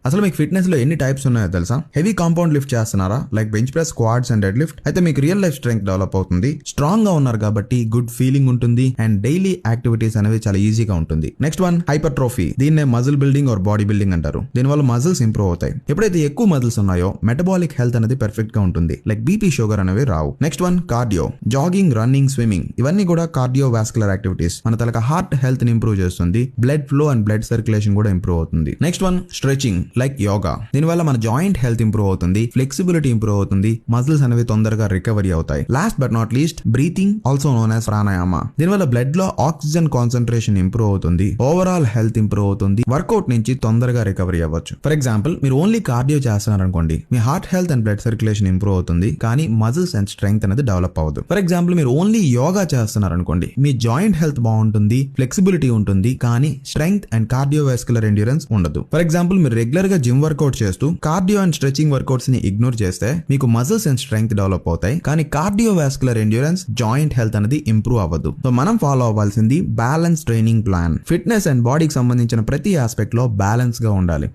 అసలు మీకు ఫిట్నెస్ లో ఎన్ని టైప్స్ ఉన్నాయో తెలుసా? హెవీ కాంపౌండ్ లిఫ్ట్ చేస్తున్నారా, like bench press, squats and deadlift? అయితే మీకు రియల్ లైఫ్ స్ట్రెంగ్త్ డెవలప్ అవుతుంది. స్ట్రాంగ్ గా ఉన్నారు కాబట్టి గుడ్ ఫీలింగ్ ఉంటుంది అండ్ డైలీ యాక్టివిటీస్ అనేవి చాలా ఈజీగా ఉంటుంది. Next one hypertrophy. దీన్నే muscle building or body building అంటారు. దీనివల్ల మజిల్స్ ఇంప్రూవ్ అవుతాయి. ఎప్పుడైతే ఎక్కువ మజిల్స్ ఉన్నాయో మెటబాలిక్ హెల్త్ అనేది పర్ఫెక్ట్ గా ఉంటుంది, లైక్ బీపీ, షుగర్ అనేవి రావు. Next one cardio. Jogging, running, swimming ఇవన్నీ కూడా కార్డియో వాస్కులర్ యాక్టివిటీస్. మన తలక హార్ట్ హెల్త్ ని ఇంప్రూవ్ చేస్తుంది. Blood flow and blood circulation కూడా ఇంప్రూవ్ అవుతుంది. Next one stretching, like yoga. దీనివల్ల మన జాయింట్ హెల్త్ ఇంప్రూవ్ అవుతుంది, ఫ్లెక్సిబిలిటీ ఇంప్రూవ్ అవుతుంది, మజిల్స్ అనేవి తొందరగా రికవరీ అవుతాయి. Last but not least breathing, also known as pranayama. దీనివల్ల బ్లడ్ లో ఆక్సిజన్ కాన్సన్ట్రేషన్ ఇంప్రూవ్ అవుతుంది, ఓవరాల్ హెల్త్ ఇంప్రూవ్ అవుతుంది, వర్కౌట్ నుంచి తొందరగా రికవరీ అవ్వచ్చు. ఫర్ ఎగ్జాంపుల్, మీరు ఓన్లీ కార్డియో చేస్తున్నారు అనుకోండి, మీ heart health and blood circulation improve అవుతుంది, కానీ మజిల్స్ అండ్ స్ట్రెంగ్త్ అనేది డెవలప్ అవ్వదు. ఫర్ ఎగ్జాంపుల్, మీరు ఓన్లీ యోగా చేస్తున్నారు అనుకోండి, మీ జాయింట్ హెల్త్ బాగుంటుంది, ఫ్లెక్సిబిలిటీ ఉంటుంది, కానీ స్ట్రెంగ్త్ అండ్ కార్డియోవాస్కులర్ ఎండ్యూరెన్స్ ఉండదు. ఫర్ ఎగ్జాంపుల్, మీరు రెగ్యులర్ గా జిమ్ వర్కౌట్ చేస్తూ కార్డియో అండ్ స్ట్రెచింగ్ వర్కౌట్స్ ని ఇగ్నోర్ చేస్తే మీకు మజిల్స్ అండ్ స్ట్రెంగ్త్ డెవలప్ అవుతాయి, కానీ కార్డియోవాస్కులర్ ఎండ్యూరెన్స్, జాయింట్ హెల్త్ అనేది ఇంప్రూవ్ అవ్వదు. సో మనం ఫాలో అవ్వాల్సింది balance training plan. Fitness and బాడీకి సంబంధించిన ప్రతి ఆస్పెక్ట్ లో బ్యాలెన్స్ గా ఉండాలి.